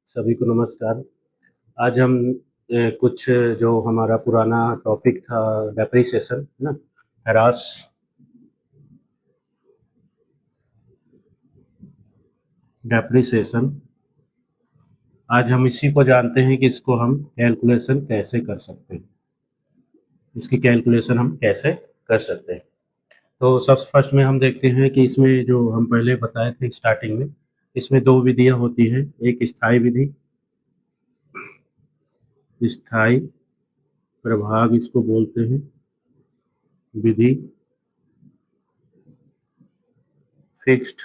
सभी को नमस्कार। आज हम कुछ जो हमारा पुराना टॉपिक था डेप्रिसिएशन, है ना? ह्रास डेप्रिसिएशन। आज हम इसी को जानते हैं कि इसको हम कैलकुलेशन कैसे कर सकते हैं। इसकी कैलकुलेशन हम कैसे कर सकते हैं। तो सबसे फर्स्ट में हम देखते हैं कि इसमें जो हम पहले बताए थे स्टार्टिंग में, इसमें 2 विधियाँ होती हैं। एक स्थायी विधि, स्थायी प्रभाग इसको बोलते हैं विधि, फिक्स्ड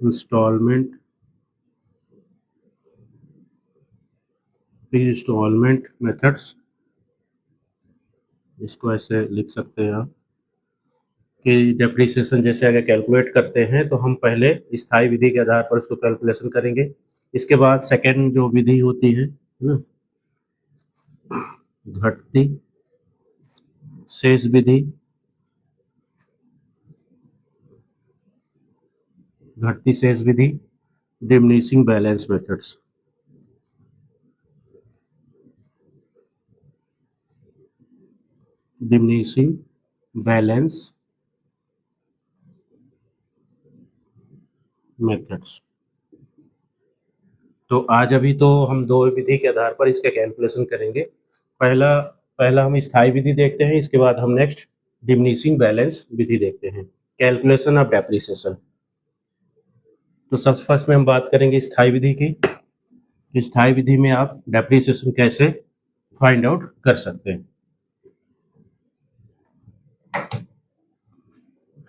इंस्टॉलमेंट मेथड्स। इसको ऐसे लिख सकते हैं आप कि डेप्रिसिएशन जैसे अगर कैलकुलेट करते हैं तो हम पहले स्थायी विधि के आधार पर उसको कैलकुलेशन करेंगे। इसके बाद सेकेंड जो विधि होती है ना, घटती शेष विधि, diminishing balance methods. Diminishing balance methods. तो आज अभी तो हम 2 विधि के आधार पर इसका कैलकुलेशन करेंगे। पहला पहला हम स्थायी विधि देखते हैं, इसके बाद हम नेक्स्ट डिमिनिशिंग बैलेंस विधि देखते हैं, कैलकुलेशन ऑफ डेप्रिसिएशन। तो सबसे फर्स्ट में हम बात करेंगे स्थायी विधि की। स्थायी विधि में आप डेप्रिसिएशन कैसे फाइंड आउट कर सकते हैं।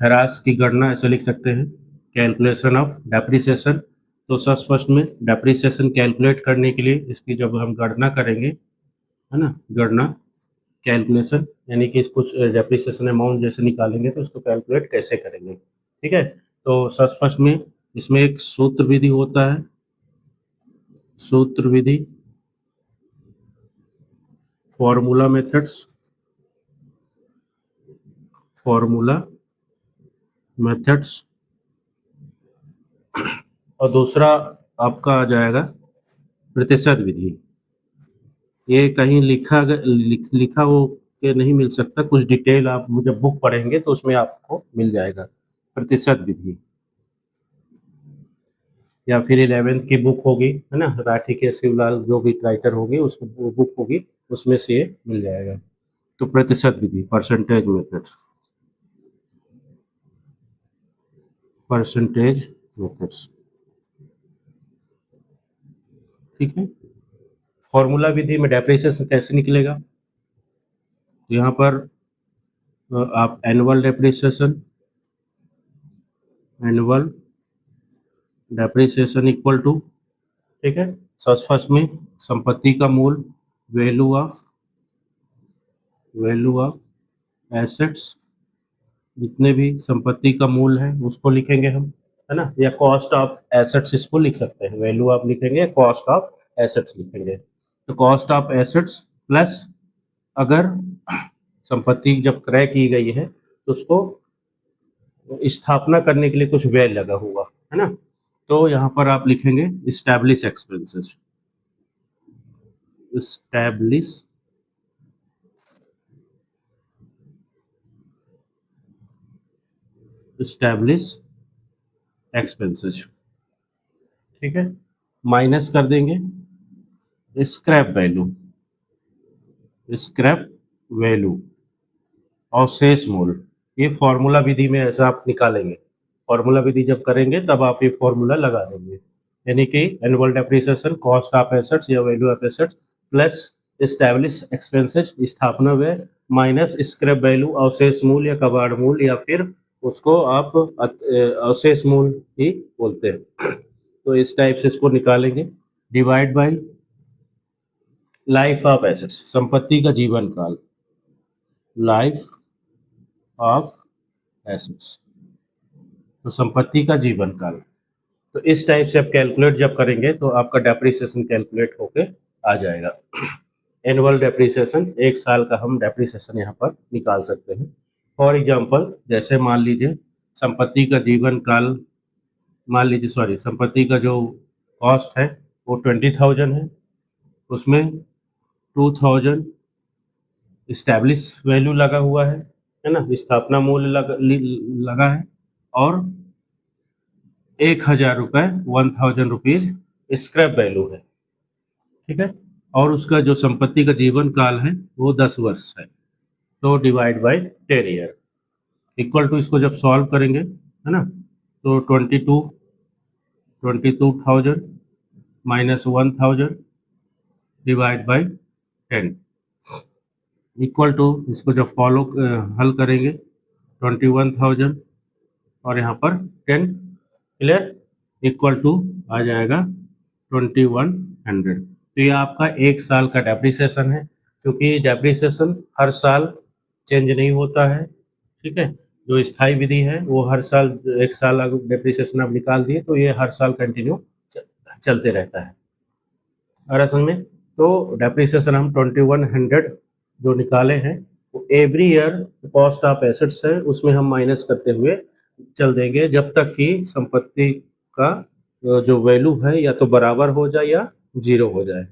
ह्रास की गणना ऐसे लिख सकते हैं, कैलकुलेशन ऑफ डेप्रिसिएशन। तो सबसे फर्स्ट में डेप्रिसिएशन कैलकुलेट करने के लिए इसकी जब हम गणना करेंगे, है ना, गणना कैलकुलेशन यानी कि कुछ डेप्रिसिएशन अमाउंट जैसे निकालेंगे तो उसको कैलकुलेट कैसे करेंगे, ठीक है। तो सबसे फर्स्ट में इसमें एक सूत्र विधि होता है, सूत्र विधि, फॉर्मूला मेथड्स, और दूसरा आपका आ जाएगा प्रतिशत विधि। ये कहीं लिखा हो के नहीं मिल सकता, कुछ डिटेल आप जब बुक पढ़ेंगे तो उसमें आपको मिल जाएगा। प्रतिशत विधि या फिर 11th की बुक होगी, है ना, राठी के शिवलाल जो भी राइटर होगी उसको वो बुक होगी, उसमें से ये मिल जाएगा। तो प्रतिशत विधि, परसेंटेज मेथड, मेथड्स, ठीक है। फॉर्मूला विधि में डेप्रिसिएशन कैसे निकलेगा, यहाँ पर आप एनुअल डेप्रिसिएशन इक्वल टू, ठीक है, फर्स्ट में संपत्ति का मूल, वैल्यू ऑफ एसेट्स, जितने भी संपत्ति का मूल है उसको लिखेंगे हम, है ना, या कॉस्ट ऑफ एसेट्स इसको लिख सकते हैं। वैल्यू आप लिखेंगे, कॉस्ट ऑफ एसेट्स लिखेंगे। तो कॉस्ट ऑफ एसेट्स प्लस अगर संपत्ति जब क्रय की गई है तो उसको स्थापना करने के लिए कुछ व्यय लगा हुआ, है ना, तो यहाँ पर आप लिखेंगे इस्टेब्लिश एक्सपेंसेस, इस्टेब्लिश एक्सपेंसेस, ठीक है। माइनस कर देंगे स्क्रैप वैल्यू और शेष मूल। ये फॉर्मूला विधि में ऐसा आप निकालेंगे। फॉर्मूला विधि जब करेंगे तब आप ये फॉर्मूला लगा देंगे, यानी कि annual depreciation, cost of assets या value of assets plus establish expenses, स्थापना व्यय, माइनस स्क्रैप वैल्यू, अवशेष मूल या कबाड़ मूल, या फिर उसको आप अवशेष मूल ही बोलते हैं। तो इस टाइप से इसको निकालेंगे। Divide by life of assets, संपत्ति का जीवन काल, लाइफ ऑफ एसेट्स, तो संपत्ति का जीवन काल। तो इस टाइप से आप कैलकुलेट जब करेंगे तो आपका डेप्रिसिएशन कैलकुलेट होके आ जाएगा। एनुअल डेप्रिसिएशन, 1 साल का हम डेप्रिसिएशन यहाँ पर निकाल सकते हैं। फॉर एग्जांपल, जैसे मान लीजिए संपत्ति का जीवन काल मान लीजिए सॉरी संपत्ति का जो कॉस्ट है वो 20,000 है, उसमें 2,000 इस्टेब्लिश वैल्यू लगा हुआ है ना, स्थापना मूल्य लगा है, और 1,000 रुपये 1,000 रुपीज स्क्रैप वैल्यू है, ठीक है। और उसका जो संपत्ति का जीवन काल है वो 10 वर्ष है, तो divide by 10 year equal to, इसको जब सॉल्व करेंगे है ना, तो 22,000 minus 1,000 divide by 10 equal to, इसको जब हल करेंगे 21,000 और यहाँ पर 10, क्लियर, इक्वल टू आ जाएगा 2,100। तो ये आपका 1 साल का डेप्रिसिएशन है, क्योंकि डेप्रिसिएशन हर साल चेंज नहीं होता है, ठीक है। जो स्थायी विधि है वो हर साल 1 साल अगर डेप्रिसिएशन आप निकाल दिए तो ये हर साल कंटिन्यू चलते रहता है। और असल में तो डेप्रिसिएशन हम 2,100 जो निकाले हैं वो every year cost of assets है, उसमें हम माइनस करते हुए चल देंगे जब तक कि संपत्ति का जो वैल्यू है या तो बराबर हो जाए या 0 हो जाए।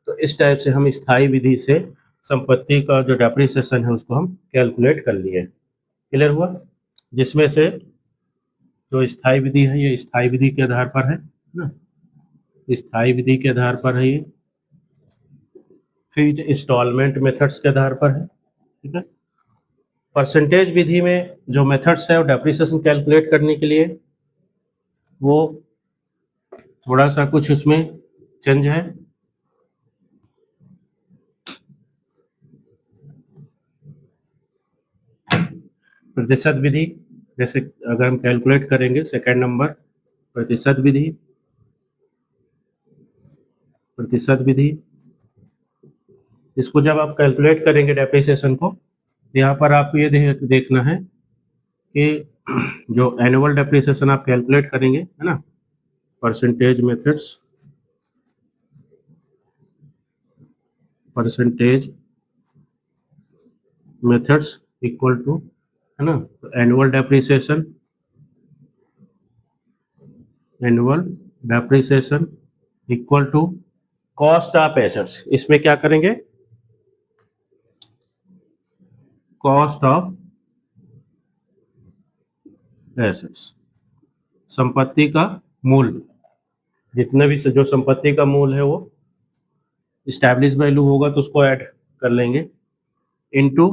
तो इस टाइप से हम स्थायी विधि से संपत्ति का जो डेप्रिसिएशन है उसको हम कैलकुलेट कर लिए। क्लियर हुआ? जिसमें से जो स्थायी विधि है ये स्थायी विधि के आधार पर है ना, स्थायी विधि के आधार पर है ये, फिर इंस्टॉलमेंट मेथड्स के आधार पर है, ठीक है। परसेंटेज विधि में जो मेथड्स है वो डेप्रिसिएशन कैलकुलेट करने के लिए वो थोड़ा सा कुछ उसमें चेंज है। प्रतिशत विधि, जैसे अगर हम कैलकुलेट करेंगे सेकंड नंबर प्रतिशत विधि, इसको जब आप कैलकुलेट करेंगे डेप्रिसिएशन को, यहाँ पर आपको ये देखना है कि जो एनुअल डेप्रिसिएशन आप कैलकुलेट करेंगे है ना, परसेंटेज मेथड्स इक्वल टू है ना, तो annual depreciation equal to cost of assets. इसमें क्या करेंगे, कॉस्ट ऑफ एसेट्स, संपत्ति का मूल्य, जितने भी जो संपत्ति का मूल्य है वो इस्टेब्लिश वैल्यू होगा तो उसको ऐड कर लेंगे, इनटू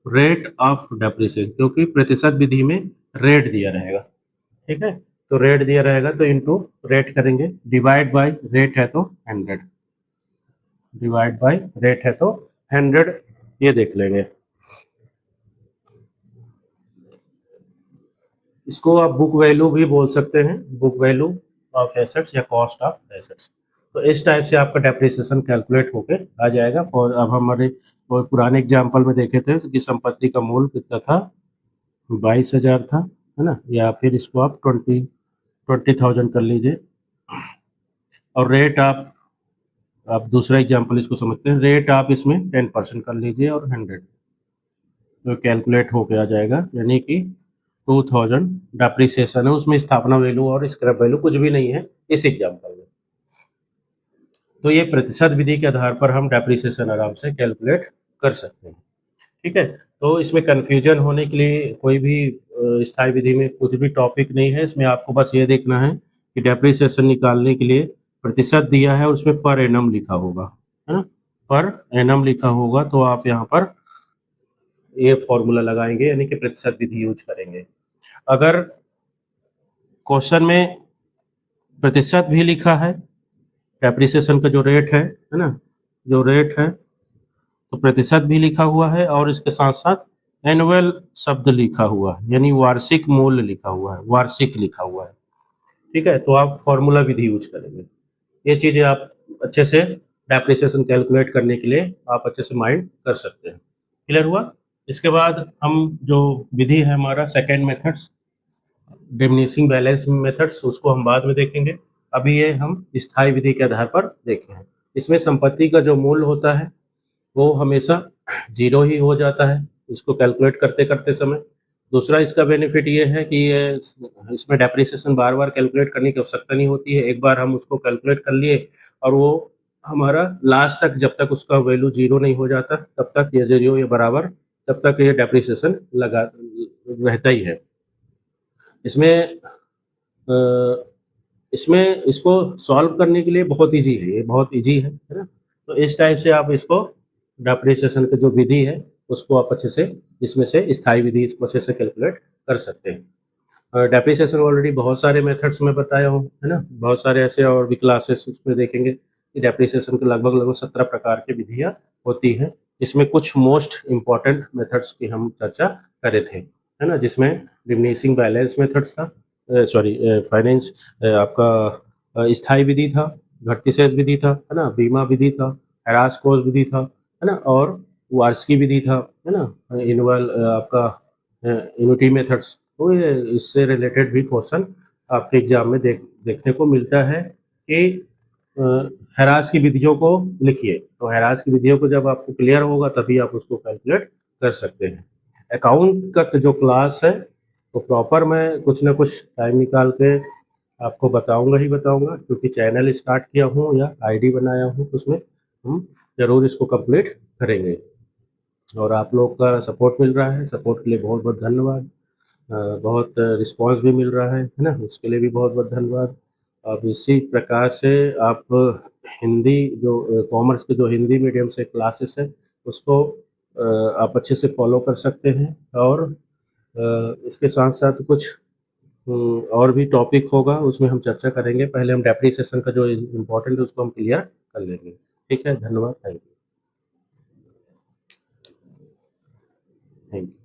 रेट ऑफ डेप्रिसिएशन, क्योंकि प्रतिशत विधि में रेट दिया रहेगा, ठीक है। तो रेट दिया रहेगा तो इनटू रेट करेंगे, डिवाइड बाय रेट है तो 100, डिवाइड बाय रेट है तो 100, ये देख लेंगे। इसको आप बुक वैल्यू भी बोल सकते हैं, बुक वैल्यू ऑफ एसेट्स या कॉस्ट ऑफ एसेट्स। तो इस टाइप से आपका डेप्रिसिएशन कैलकुलेट होके आ जाएगा। और अब हमारे पुराने एग्जाम्पल में देखे थे कि संपत्ति का मूल्य कितना था, 22,000 था, है ना, या फिर इसको आप 20,000 कर लीजिए। और रेट आप दूसरा एग्जाम्पल इसको समझते हैं, रेट आप इसमें 10% कर लीजिए और 100 तो कैलकुलेट होके आ जाएगा, यानी कि 2,000 डेप्रिसिएशन है, उसमें स्थापना वैल्यू और स्क्रैप वैल्यू कुछ भी नहीं है इस एग्जाम्पल में। तो ये प्रतिशत विधि के आधार पर हम डेप्रिसिएशन आराम से कैलकुलेट कर सकते हैं, ठीक है। तो इसमें कन्फ्यूजन होने के लिए कोई भी स्थायी विधि में कुछ भी टॉपिक नहीं है, इसमें आपको बस ये देखना है कि डेप्रिसिएशन निकालने के लिए प्रतिशत दिया है और उसमें पर एनम लिखा होगा, है ना, पर एनम लिखा होगा, तो आप यहाँ पर ये फॉर्मूला लगाएंगे, यानी कि प्रतिशत विधि यूज करेंगे। अगर क्वेश्चन में प्रतिशत भी लिखा है, डेप्रिसिएशन का जो रेट है ना, जो रेट है, तो प्रतिशत भी लिखा हुआ है और इसके साथ साथ एनुअल शब्द लिखा हुआ है, यानी वार्षिक मूल्य लिखा हुआ है, वार्षिक लिखा हुआ है, ठीक है। तो आप फॉर्मूला विधि यूज करेंगे। ये चीज़ें आप अच्छे से डेप्रिसिएशन कैलकुलेट करने के लिए आप अच्छे से माइंड कर सकते हैं। क्लियर हुआ? इसके बाद हम जो विधि है हमारा second methods, diminishing balance methods, उसको हम बाद में देखेंगे। अभी ये हम स्थायी विधि के आधार पर देखे हैं। इसमें संपत्ति का जो मूल्य होता है वो हमेशा 0 ही हो जाता है इसको कैलकुलेट करते करते समय, दूसरा इसका बेनिफिट ये है कि ये इसमें डेप्रिसिएशन बार-बार कैलकुलेट करने की आवश्यकता नहीं होती है। एक बार हम उसको कैलकुलेट कर लिए और वो हमारा लास्ट तक जब तक उसका वैल्यू 0 नहीं हो जाता, तब तक ये 0 या बराबर तब तक ये डेप्रिसिएशन लगा रहता ही है। इसमें अ, इसमें इसको सॉल्व करने के लिए बहुत ईज़ी है, ये बहुत ईज़ी है ना? तो इस टाइप से आप इसको डेप्रिसिएशन की जो विधि है, उसको आप अच्छे से इसमें से स्थायी विधि इसको अच्छे से कैलकुलेट कर सकते हैं। डेप्रिसिएशन ऑलरेडी बहुत सारे मेथड्स में बताया हूँ, है ना? बहुत सारे ऐसे और भी क्लासेस उसमें देखेंगे कि डेप्रिसिएशन के लगभग 17 प्रकार की विधियाँ होती हैं। इसमें कुछ मोस्ट इम्पोर्टेंट मेथड्स की हम चर्चा करे थे, है ना? जिसमें डिमिनिशिंग बैलेंस मेथड्स था, सॉरी फाइनेंस आपका स्थायी विधि था, घटती शेष विधि था, है ना? बीमा विधि था, ह्रास कोष विधि था, है ना? और वार्षिकी विधि था, है ना? एनुअल आपका एन्युटी मेथड्स, तो ये इससे रिलेटेड भी क्वेश्चन आपके एग्जाम में देखने को मिलता है कि अ, हैरास की विधियों को लिखिए। तो हैरास की विधियों को जब आपको क्लियर होगा तभी आप उसको कैलकुलेट कर सकते हैं। अकाउंट का जो क्लास है तो प्रॉपर मैं कुछ ना कुछ टाइम निकाल के आपको बताऊंगा ही बताऊंगा, क्योंकि चैनल स्टार्ट किया हूँ या आईडी बनाया हूँ, तो उसमें हम ज़रूर इसको कंप्लीट करेंगे। और आप लोग का सपोर्ट मिल रहा है, सपोर्ट के लिए बहुत बहुत धन्यवाद। बहुत रिस्पॉन्स भी मिल रहा है ना? उसके लिए भी बहुत-बहुत धन्यवाद। अब इसी प्रकार से आप हिंदी जो कॉमर्स के जो हिंदी मीडियम से क्लासेस हैं, उसको आप अच्छे से फ़ॉलो कर सकते हैं। और इसके साथ-साथ कुछ और भी टॉपिक होगा, उसमें हम चर्चा करेंगे। पहले हम डेप्रिसिएशन का जो इम्पोर्टेंट है, उसको हम क्लियर कर लेंगे। ठीक है? धन्यवाद। Thank you. Thank you.